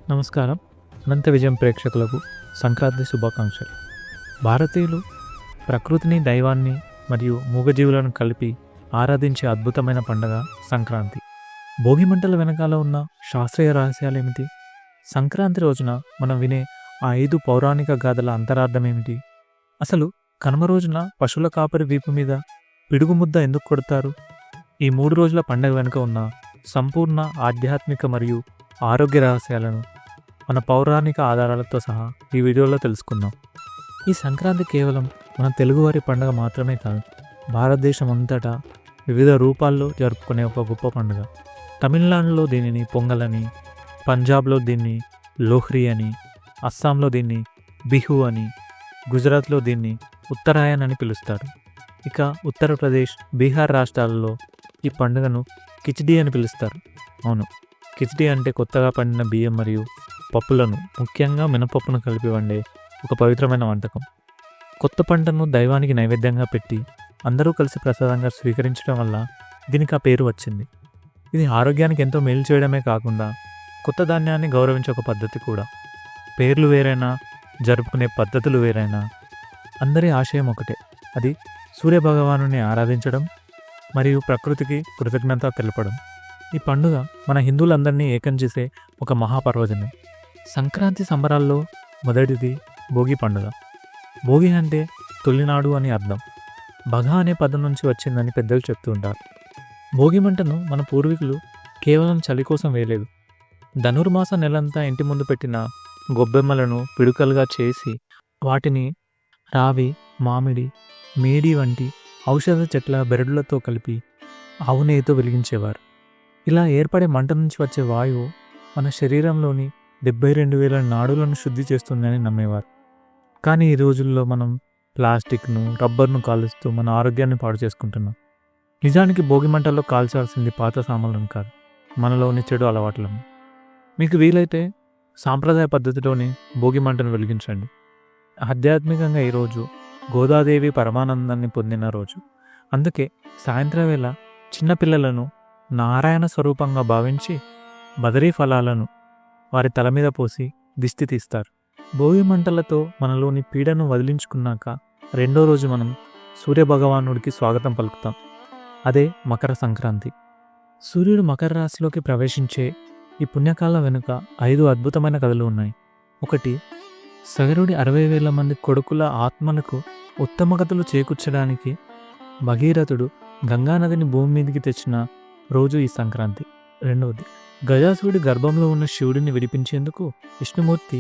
నమస్కారం. అనంత విజయం ప్రేక్షకులకు సంక్రాంతి శుభాకాంక్షలు. భారతీయులు ప్రకృతిని, దైవాన్ని మరియు మూగజీవులను కలిపి ఆరాధించే అద్భుతమైన పండుగ సంక్రాంతి. భోగి మంటల వెనకాల ఉన్న శాస్త్రీయ రహస్యాలేమిటి? సంక్రాంతి రోజున మనం వినే ఆ 5 పౌరాణిక గాథల అంతరార్థం ఏమిటి? అసలు కనుమ రోజున పశువుల కాపరి వీపు మీద పిడుగు ముద్ద ఎందుకు కొడతారు? ఈ 3 రోజుల పండుగ వెనుక ఉన్న సంపూర్ణ ఆధ్యాత్మిక మరియు ఆరోగ్య రహస్యాలను మన పౌరాణిక ఆధారాలతో సహా ఈ వీడియోలో తెలుసుకుందాం. ఈ సంక్రాంతి కేవలం మన తెలుగువారి పండుగ మాత్రమే కాదు, భారతదేశం అంతటా వివిధ రూపాల్లో జరుపుకునే ఒక గొప్ప పండుగ. తమిళనాడులో దీనిని పొంగల్ అని, పంజాబ్లో దీన్ని లోహ్రీ అని, అస్సాంలో దీన్ని బిహు అని, గుజరాత్లో దీన్ని ఉత్తరాయణ్ అని పిలుస్తారు. ఇక ఉత్తరప్రదేశ్, బీహార్ రాష్ట్రాలలో ఈ పండుగను కిచిడి అని పిలుస్తారు. అవును, కిచిడి అంటే కొత్తగా పండిన బియ్యం మరియు పప్పులను, ముఖ్యంగా మినపప్పును కలిపి వండే ఒక పవిత్రమైన వంటకం. కొత్త పంటను దైవానికి నైవేద్యంగా పెట్టి అందరూ కలిసి ప్రసాదంగా స్వీకరించడం వల్ల దీనికి ఆ పేరు వచ్చింది. ఇది ఆరోగ్యానికి ఎంతో మేలు చేయడమే కాకుండా కొత్త ధాన్యాన్ని గౌరవించే ఒక పద్ధతి కూడా. పేర్లు వేరైనా, జరుపుకునే పద్ధతులు వేరైనా, అందరి ఆశయం ఒకటే, అది సూర్యభగవానుని ఆరాధించడం మరియు ప్రకృతికి కృతజ్ఞత తెలపడం. ఈ పండుగ మన హిందువులందరినీ ఏకం చేసే ఒక మహాపర్వదినం. సంక్రాంతి సంబరాల్లో మొదటిది భోగి పండుగ. భోగి అంటే తొలినాడు అని అర్థం. భగ అనే పదం నుంచి వచ్చిందని పెద్దలు చెప్తూ ఉంటారు. భోగి మంటను మన పూర్వీకులు కేవలం చలి కోసం వేయలేదు. ధనుర్మాస నెలంతా ఇంటి ముందు పెట్టిన గొబ్బెమ్మలను పిడుకలుగా చేసి వాటిని రావి, మామిడి, మేడి వంటి ఔషధ చెట్ల బెరడులతో కలిపి ఆవు నెయ్యితో వెలిగించేవారు. ఇలా ఏర్పడే మంట నుంచి వచ్చే వాయువు మన శరీరంలోని 72,000 నాడులను శుద్ధి చేస్తుందని నమ్మేవారు. కానీ ఈ రోజుల్లో మనం ప్లాస్టిక్ను, రబ్బర్ను కాలుస్తూ మన ఆరోగ్యాన్ని పాడు చేసుకుంటున్నాం. నిజానికి భోగి మంటల్లో కాల్చాల్సింది పాత సామాన్లను కాదు, మనలోని చెడు అలవాట్లను. మీకు వీలైతే సాంప్రదాయ పద్ధతిలోనే భోగి మంటను వెలిగించండి. ఆధ్యాత్మికంగా ఈరోజు గోదాదేవి పరమానందాన్ని పొందిన రోజు. అందుకే సాయంత్రం వేళ చిన్నపిల్లలను నారాయణ స్వరూపంగా భావించి బదరీ ఫలాలను వారి తల మీద పోసి దిష్టి తీస్తారు. భోగి మంటలతో మనలోని పీడను వదిలించుకున్నాక రెండో రోజు మనం సూర్యభగవానుడికి స్వాగతం పలుకుతాం. అదే మకర సంక్రాంతి. సూర్యుడు మకర రాశిలోకి ప్రవేశించే ఈ పుణ్యకాలం వెనుక 5 అద్భుతమైన కథలు ఉన్నాయి. ఒకటి, సగరుడి 60,000 మంది కొడుకుల ఆత్మలకు ఉత్తమ గతులు చేకూర్చడానికి భగీరథుడు గంగానదిని భూమి మీదికి తెచ్చిన రోజు ఈ సంక్రాంతి. రెండవది, గజాసురుడి గర్భంలో ఉన్న శివుడిని విడిపించేందుకు విష్ణుమూర్తి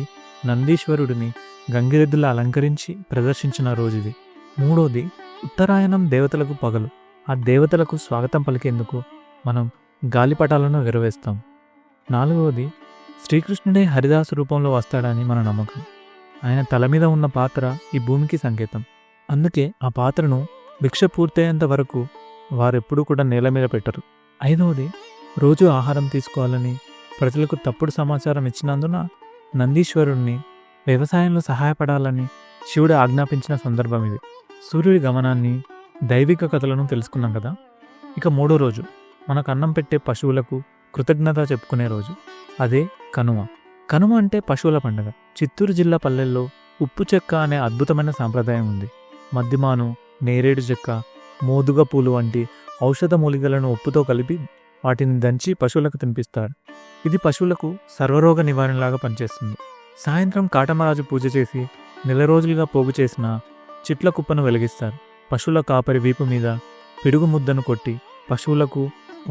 నందీశ్వరుడిని గంగిరెద్దులా అలంకరించి ప్రదర్శించిన రోజు ఇది. మూడవది, ఉత్తరాయణం దేవతలకు పగలు. ఆ దేవతలకు స్వాగతం పలికేందుకు మనం గాలిపటాలను ఎగరవేస్తాం. నాలుగవది, శ్రీకృష్ణుడే హరిదాసు రూపంలో వస్తాడని మన నమ్మకం. ఆయన తల మీద ఉన్న పాత్ర ఈ భూమికి సంకేతం. అందుకే ఆ పాత్రను భిక్ష పూర్తయ్యేంత వరకు వారెప్పుడూ కూడా నేల మీద పెట్టరు. ఐదవది, రోజు ఆహారం తీసుకోవాలని ప్రజలకు తప్పుడు సమాచారం ఇచ్చినందున నందీశ్వరుణ్ణి వ్యవసాయంలో సహాయపడాలని శివుడు ఆజ్ఞాపించిన సందర్భం ఇది. సూర్యుడి గమనాన్ని, దైవిక కథలను తెలుసుకున్నాం కదా. ఇక మూడో రోజు, మనకు అన్నం పెట్టే పశువులకు కృతజ్ఞత చెప్పుకునే రోజు. అదే కనుమ. కనుమ అంటే పశువుల పండుగ. చిత్తూరు జిల్లా పల్లెల్లో ఉప్పు చెక్క అనే అద్భుతమైన సాంప్రదాయం ఉంది. మద్దిమాను, నేరేడు చెక్క, మోదుగ పూలు వంటి ఔషధ మూలికలను ఉప్పుతో కలిపి వాటిని దంచి పశువులకు తినిపిస్తారు. ఇది పశువులకు సర్వరోగ నివారణలాగా పనిచేస్తుంది. సాయంత్రం కాటమరాజు పూజ చేసి నెల రోజులుగా పోగు చేసిన చిట్ల కుప్పను వెలిగిస్తారు. పశువుల కాపరి వీపు మీద పిడుగు ముద్దను కొట్టి పశువులకు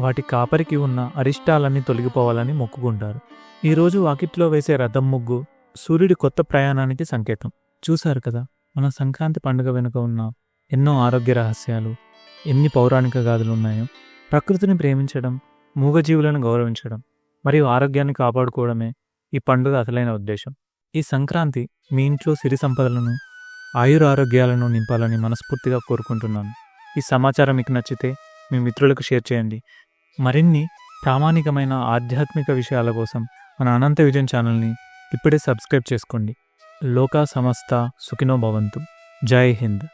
వాటి కాపరికి ఉన్న అరిష్టాలన్నీ తొలగిపోవాలని మొక్కుకుంటారు. ఈరోజు వాకిట్లో వేసే రథం ముగ్గు సూర్యుడి కొత్త ప్రయాణానికి సంకేతం. చూశారు కదా, మన సంక్రాంతి పండుగ వెనుక ఉన్న ఎన్నో ఆరోగ్య రహస్యాలు, ఎన్ని పౌరాణిక గాథలు ఉన్నాయో. ప్రకృతిని ప్రేమించడం, మూగజీవులను గౌరవించడం మరియు ఆరోగ్యాన్ని కాపాడుకోవడమే ఈ పండుగ అసలైన ఉద్దేశం. ఈ సంక్రాంతి మీ ఇంట్లో సిరి సంపదలను, ఆయురారోగ్యాలను నింపాలని మనస్ఫూర్తిగా కోరుకుంటున్నాను. ఈ సమాచారం మీకు నచ్చితే మీ మిత్రులకు షేర్ చేయండి. మరిన్ని ప్రామాణికమైన ఆధ్యాత్మిక విషయాల కోసం మన అనంత విజయం ఛానల్ని ఇప్పుడే సబ్స్క్రైబ్ చేసుకోండి. లోకా సమస్త సుఖినో భవంతు. జై హింద్.